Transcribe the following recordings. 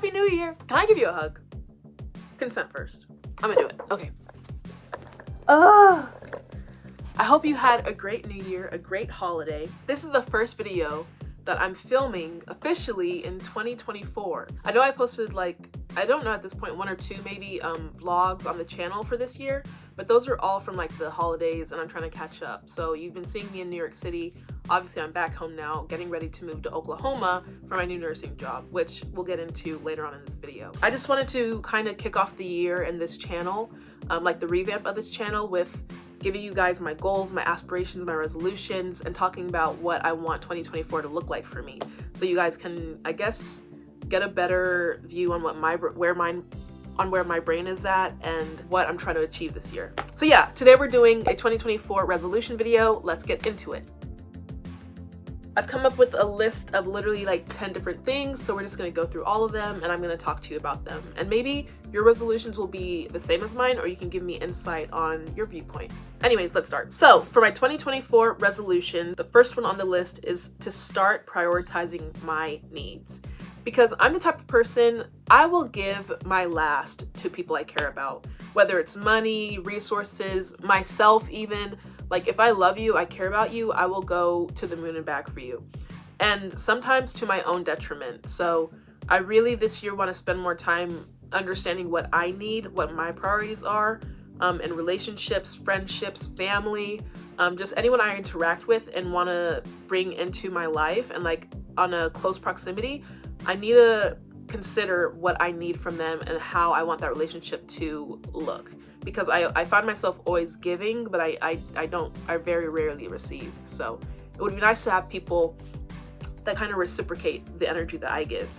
Happy New Year. Can I give you a hug? Consent first. I'm gonna do it. Okay. I hope you had a great New Year, a great holiday. This is the first video that I'm filming officially in 2024. I know I posted I don't know at this point, 1 or 2 maybe vlogs on the channel for this year, but those are all from the holidays and I'm trying to catch up. So you've been seeing me in New York City. Obviously I'm back home now, getting ready to move to Oklahoma for my new nursing job, which we'll get into later on in this video. I just wanted to kind of kick off the year in this channel, the revamp of this channel, with giving you guys my goals, my aspirations, my resolutions, and talking about what I want 2024 to look like for me. So you guys can, I guess, get a better view on where my brain is at and what I'm trying to achieve this year. So yeah, today we're doing a 2024 resolution video. Let's get into it. I've come up with a list of literally 10 different things, so we're just going to go through all of them and I'm going to talk to you about them. And maybe your resolutions will be the same as mine, or you can give me insight on your viewpoint. Anyways, let's start. So for my 2024 resolution, the first one on the list is to start prioritizing my needs. Because I'm the type of person, I will give my last to people I care about, whether it's money, resources, myself even. If I love you, I care about you, I will go to the moon and back for you. And sometimes to my own detriment. So I really this year want to spend more time understanding what I need, what my priorities are, in relationships, friendships, family, just anyone I interact with and want to bring into my life and on a close proximity. I need to consider what I need from them and how I want that relationship to look. Because I find myself always giving, but I very rarely receive. So it would be nice to have people that kind of reciprocate the energy that I give,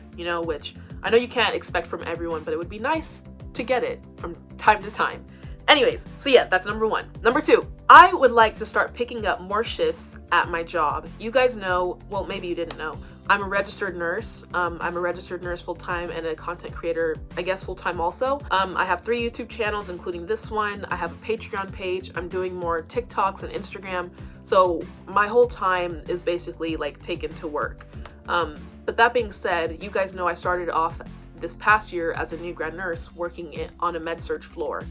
which I know you can't expect from everyone, but it would be nice to get it from time to time. Anyways, so yeah, that's number 1. Number 2, I would like to start picking up more shifts at my job. You guys know, well, maybe you didn't know, I'm a registered nurse. I'm a registered nurse full-time and a content creator, I guess full-time also. I have 3 YouTube channels, including this one. I have a Patreon page. I'm doing more TikToks and Instagram. So my whole time is basically taken to work. But that being said, you guys know I started off this past year as a new grad nurse working on a med-surg floor.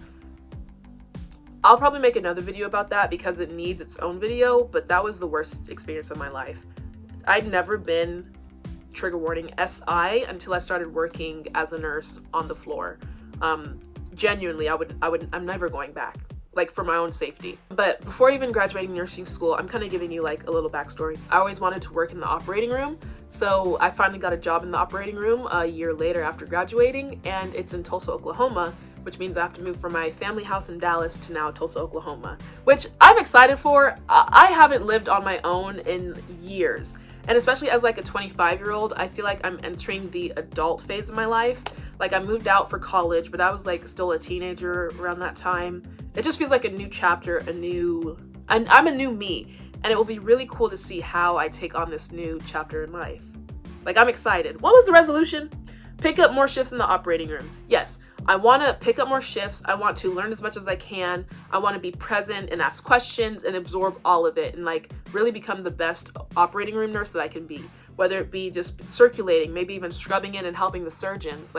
I'll probably make another video about that because it needs its own video, but that was the worst experience of my life. I'd never been, trigger warning, SI until I started working as a nurse on the floor. Genuinely, I'm never going back, for my own safety. But before even graduating nursing school, I'm kind of giving you a little backstory. I always wanted to work in the operating room, so I finally got a job in the operating room a year later after graduating, and it's in Tulsa, Oklahoma, which means I have to move from my family house in Dallas to now Tulsa, Oklahoma, which I'm excited for. I haven't lived on my own in years. And especially as a 25-year-old, I feel like I'm entering the adult phase of my life. I moved out for college, but I was still a teenager around that time. It just feels like a new chapter, I'm a new me. And it will be really cool to see how I take on this new chapter in life. I'm excited. What was the resolution? Pick up more shifts in the operating room. Yes, I want to pick up more shifts. I want to learn as much as I can. I want to be present and ask questions and absorb all of it and really become the best operating room nurse that I can be. Whether it be just circulating, maybe even scrubbing in and helping the surgeons.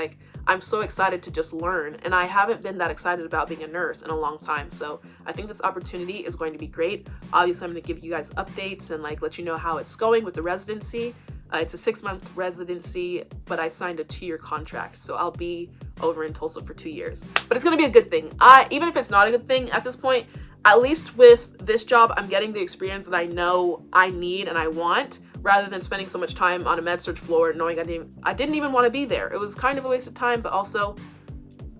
I'm so excited to just learn, and I haven't been that excited about being a nurse in a long time. So I think this opportunity is going to be great. Obviously, I'm going to give you guys updates and let you know how it's going with the residency. It's a 6-month residency, but I signed a 2-year contract, so I'll be over in Tulsa for 2 years. But it's gonna be a good thing. Even if it's not a good thing at this point, at least with this job, I'm getting the experience that I know I need and I want, rather than spending so much time on a med-surg floor knowing I didn't even want to be there. It was kind of a waste of time, but also,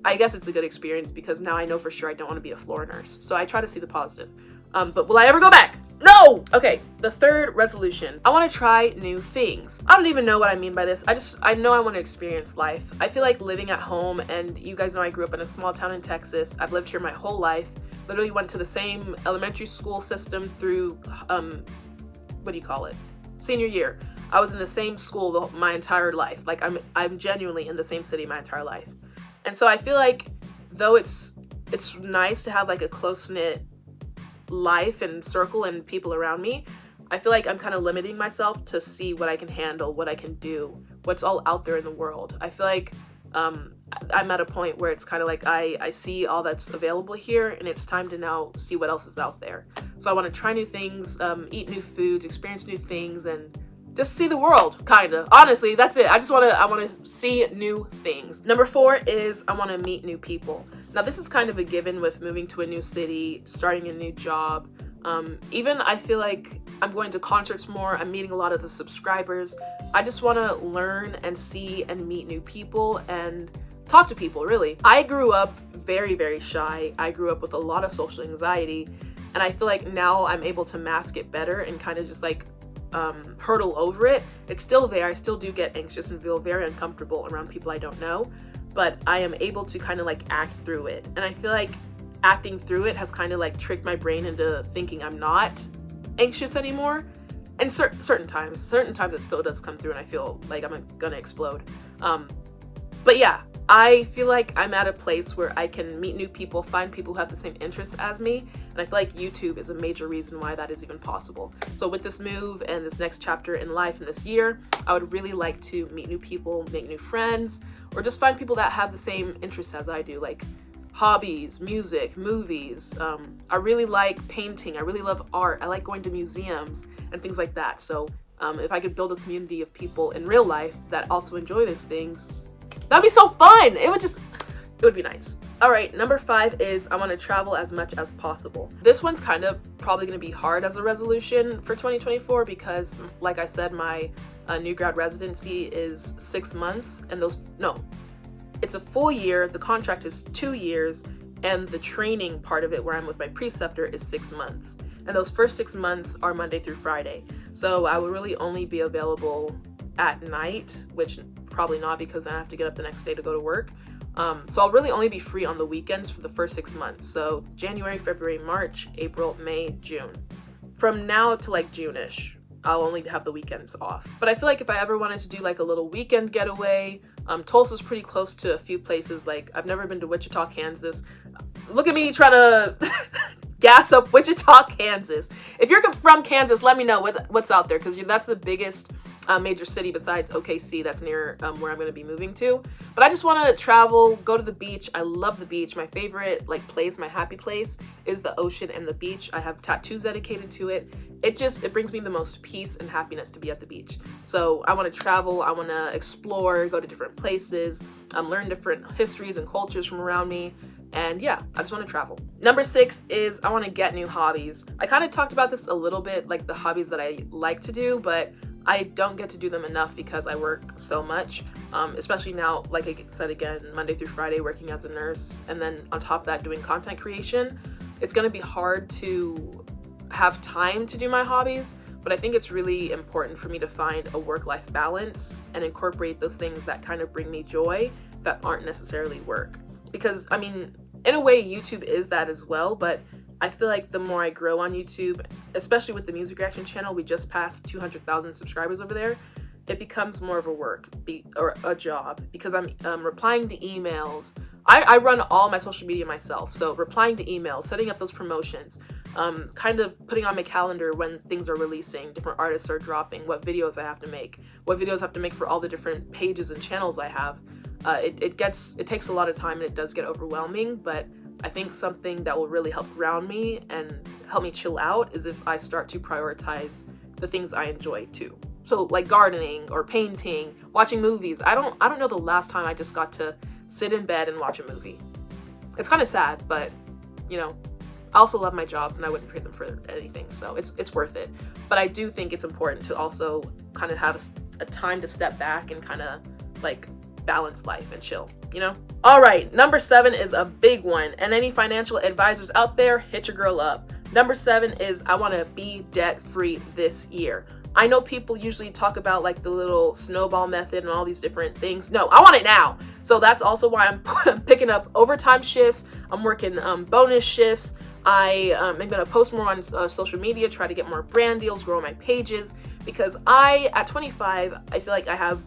I guess it's a good experience because now I know for sure I don't want to be a floor nurse. So I try to see the positive. But will I ever go back? No! Okay, the 3rd resolution. I want to try new things. I don't even know what I mean by this. I know I want to experience life. I feel like living at home, and you guys know I grew up in a small town in Texas. I've lived here my whole life. Literally went to the same elementary school system through, senior year. I was in the same school my entire life. I'm genuinely in the same city my entire life. And so I feel like though it's nice to have a close-knit life and circle and people around me, I feel like I'm kind of limiting myself to see what I can handle, what I can do what's all out there in the world. I feel like I'm at a point where it's kind of like I see all that's available here, and it's time to now see what else is out there. So I want to try new things, eat new foods, experience new things, and just see the world, kind of. Honestly, that's it. I want to see new things. Number 4 is I want to meet new people. Now, this is kind of a given with moving to a new city, starting a new job. Even I feel like I'm going to concerts more. I'm meeting a lot of the subscribers. I just want to learn and see and meet new people and talk to people, really. I grew up very, very shy. I grew up with a lot of social anxiety, and I feel like now I'm able to mask it better and kind of just like hurdle over it. It's still there. I still do get anxious and feel very uncomfortable around people I don't know, but I am able to kind of like act through it. And I feel like acting through it has kind of like tricked my brain into thinking I'm not anxious anymore. And certain times it still does come through and I feel like I'm gonna explode. But yeah, I feel like I'm at a place where I can meet new people, find people who have the same interests as me, and I feel like YouTube is a major reason why that is even possible. So with this move and this next chapter in life in this year, I would really like to meet new people, make new friends, or just find people that have the same interests as I do, like hobbies, music, movies. I really like painting. I really love art. I like going to museums and things like that. So if I could build a community of people in real life that also enjoy those things, that'd be so fun. It would be nice. All right, number 5 is I want to travel as much as possible. This one's kind of probably going to be hard as a resolution for 2024 because, like I said, my new grad residency is 6 months, and it's a full year. The contract is 2 years, and the training part of it where I'm with my preceptor is 6 months. And those first 6 months are Monday through Friday. So I will really only be available at night, which probably not because then I have to get up the next day to go to work. So I'll really only be free on the weekends for the first 6 months. So January, February, March, April, May, June. From now to like June-ish, I'll only have the weekends off. But I feel like if I ever wanted to do like a little weekend getaway, Tulsa's pretty close to a few places. Like I've never been to Wichita, Kansas. Look at me trying to gas up Wichita, Kansas. If you're from Kansas, let me know what's out there, because that's the biggest major city besides OKC that's near where I'm going to be moving to. But I just want to travel, go to the beach. I love the beach. My favorite place, my happy place is the ocean and the beach. I have tattoos dedicated to it. It brings me the most peace and happiness to be at the beach. So I want to travel. I want to explore, go to different places, learn different histories and cultures from around me. And yeah, I just want to travel. Number 6 is I want to get new hobbies. I kind of talked about this a little bit, like the hobbies that I like to do, but I don't get to do them enough because I work so much, especially now, like I said again, Monday through Friday working as a nurse, and then on top of that doing content creation. It's going to be hard to have time to do my hobbies, but I think it's really important for me to find a work-life balance and incorporate those things that kind of bring me joy that aren't necessarily work. Because, I mean, in a way, YouTube is that as well, but I feel like the more I grow on YouTube, especially with the music reaction channel, we just passed 200,000 subscribers over there, it becomes more of a work or a job, because I'm replying to emails. I run all my social media myself, so replying to emails, setting up those promotions, kind of putting on my calendar when things are releasing, different artists are dropping, what videos I have to make, for all the different pages and channels I have. It takes a lot of time and it does get overwhelming, but I think something that will really help ground me and help me chill out is if I start to prioritize the things I enjoy too. So like gardening or painting, watching movies. I don't know the last time I just got to sit in bed and watch a movie. It's kind of sad, but I also love my jobs and I wouldn't trade them for anything, so it's worth it. But I do think it's important to also kind of have a time to step back and kind of like balance life and chill, All right, number 7 is a big one, and any financial advisors out there, hit your girl up. Number 7 is I want to be debt-free this year. I know people usually talk about like the little snowball method and all these different things. No, I want it now. So that's also why I'm picking up overtime shifts. I'm working bonus shifts. I am going to post more on social media, try to get more brand deals, grow my pages, because at 25, I feel like I have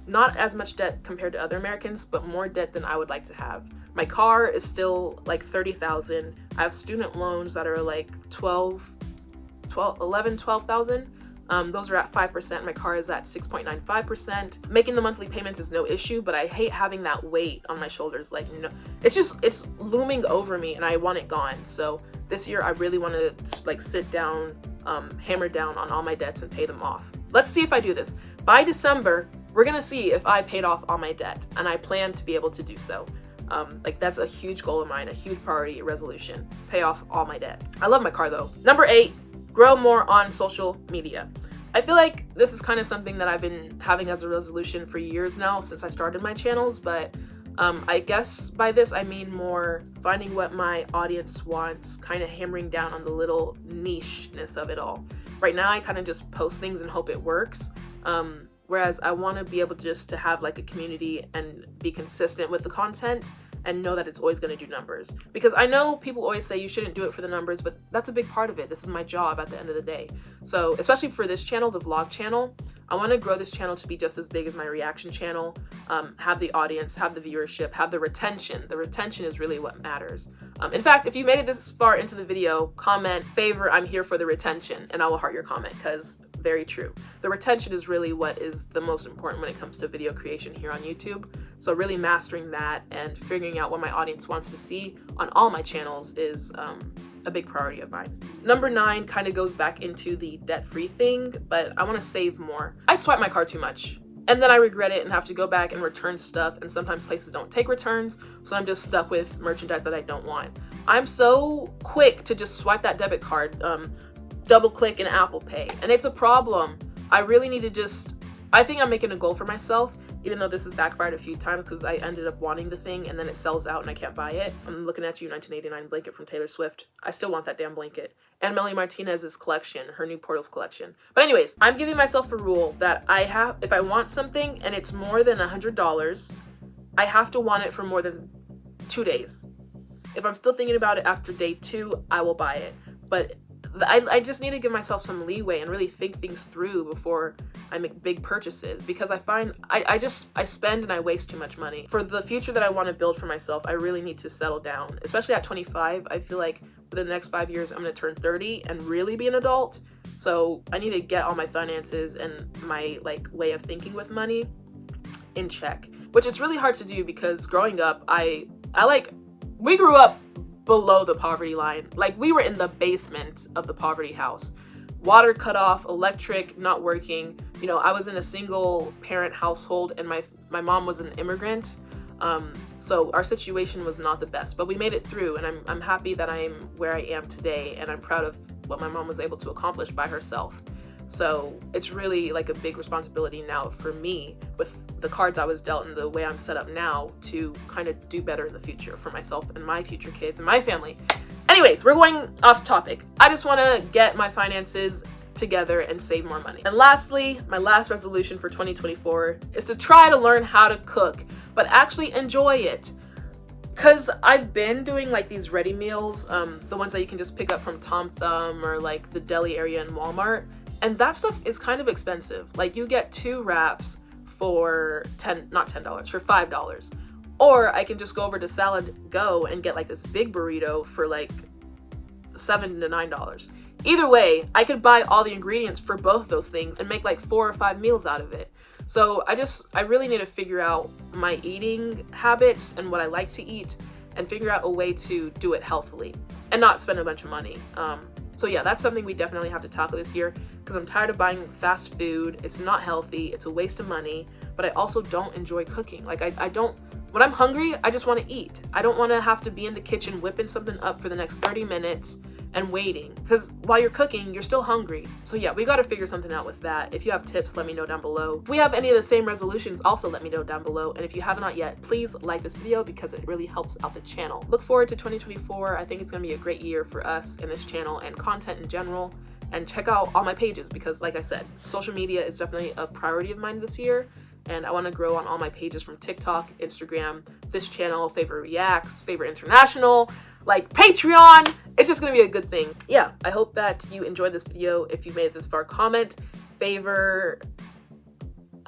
not as much debt compared to other Americans, but more debt than I would like to have. My car is still like $30,000. I have student loans that are like 12,000. Those are at 5%. My car is at 6.95%. Making the monthly payments is no issue, but I hate having that weight on my shoulders. Like, no, it's looming over me and I want it gone. So this year I really want to like sit down, hammer down on all my debts and pay them off. Let's see if I do this. By December, we're gonna see if I paid off all my debt, and I plan to be able to do so. Like that's a huge goal of mine, a huge priority resolution, pay off all my debt. I love my car though. Number 8, grow more on social media. I feel like this is kind of something that I've been having as a resolution for years now since I started my channels, but I guess by this I mean more finding what my audience wants, kind of hammering down on the little niche-ness of it all. Right now I kind of just post things and hope it works, whereas I want to be able just to have like a community and be consistent with the content and know that it's always going to do numbers. Because I know people always say you shouldn't do it for the numbers, but that's a big part of it. This is my job at the end of the day. So especially for this channel, the vlog channel, I want to grow this channel to be just as big as my reaction channel, have the audience, have the viewership, have the retention. The retention is really what matters. In fact, if you made it this far into the video, comment "Favour, I'm here for the retention," and I will heart your comment, because very true. The retention is really what is the most important when it comes to video creation here on YouTube. So really mastering that and figuring out what my audience wants to see on all my channels is a big priority of mine. Number 9 kind of goes back into the debt-free thing, but I want to save more. I swipe my card too much, and then I regret it and have to go back and return stuff, and sometimes places don't take returns, so I'm just stuck with merchandise that I don't want. I'm so quick to just swipe that debit card, double click in Apple Pay, and it's a problem. I really need to I think I'm making a goal for myself, even though this has backfired a few times because I ended up wanting the thing and then it sells out and I can't buy it. I'm looking at you, 1989 blanket from Taylor Swift. I still want that damn blanket. And Melanie Martinez's collection, her new Portals collection. But anyways, I'm giving myself a rule that if I want something and it's more than $100, I have to want it for more than 2 days. If I'm still thinking about it after day 2, I will buy it. But I just need to give myself some leeway and really think things through before I make big purchases, because I find I spend and I waste too much money. For the future that I want to build for myself, I really need to settle down, especially at 25. I feel like within the next 5 years, I'm going to turn 30 and really be an adult. So I need to get all my finances and my way of thinking with money in check, which it's really hard to do because growing up, we grew up below the poverty line. Like, we were in the basement of the poverty house. Water cut off, electric not working. You know, I was in a single parent household and my mom was an immigrant. So our situation was not the best, but we made it through, and I'm happy that I'm where I am today, and I'm proud of what my mom was able to accomplish by herself. So it's really like a big responsibility now for me, with the cards I was dealt and the way I'm set up now, to kind of do better in the future for myself and my future kids and my family. Anyways, we're going off topic. I just want to get my finances together and save more money. And lastly, my last resolution for 2024 is to try to learn how to cook, but actually enjoy it. Cause I've been doing like these ready meals, the ones that you can just pick up from Tom Thumb or like the deli area in Walmart. And that stuff is kind of expensive. Like, you get 2 wraps for not $10, for $5. Or I can just go over to Salad Go and get like this big burrito for like $7 to $9. Either way, I could buy all the ingredients for both those things and make like 4 or 5 meals out of it. So I really need to figure out my eating habits and what I like to eat, and figure out a way to do it healthily and not spend a bunch of money. So yeah, that's something we definitely have to tackle this year, because I'm tired of buying fast food. It's not healthy, it's a waste of money, but I also don't enjoy cooking. Like, when I'm hungry, I just want to eat. I don't want to have to be in the kitchen whipping something up for the next 30 minutes and waiting, because while you're cooking, you're still hungry. So yeah, we got to figure something out with that. If you have tips, let me know down below. If we have any of the same resolutions, also let me know down below. And if you have not yet, please like this video because it really helps out the channel. Look forward to 2024. I think it's going to be a great year for us in this channel and content in general. And check out all my pages, because like I said, social media is definitely a priority of mine this year. And I want to grow on all my pages, from TikTok, Instagram, this channel, Favour Reacts, Favour International, like Patreon. It's just going to be a good thing. Yeah, I hope that you enjoyed this video. If you made it this far, comment Favour,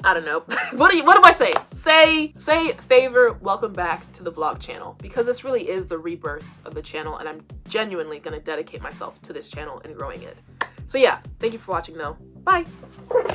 I don't know. What do I say? Say Favour, welcome back to the vlog channel, because this really is the rebirth of the channel, and I'm genuinely going to dedicate myself to this channel and growing it. So yeah, thank you for watching though. Bye. Bye!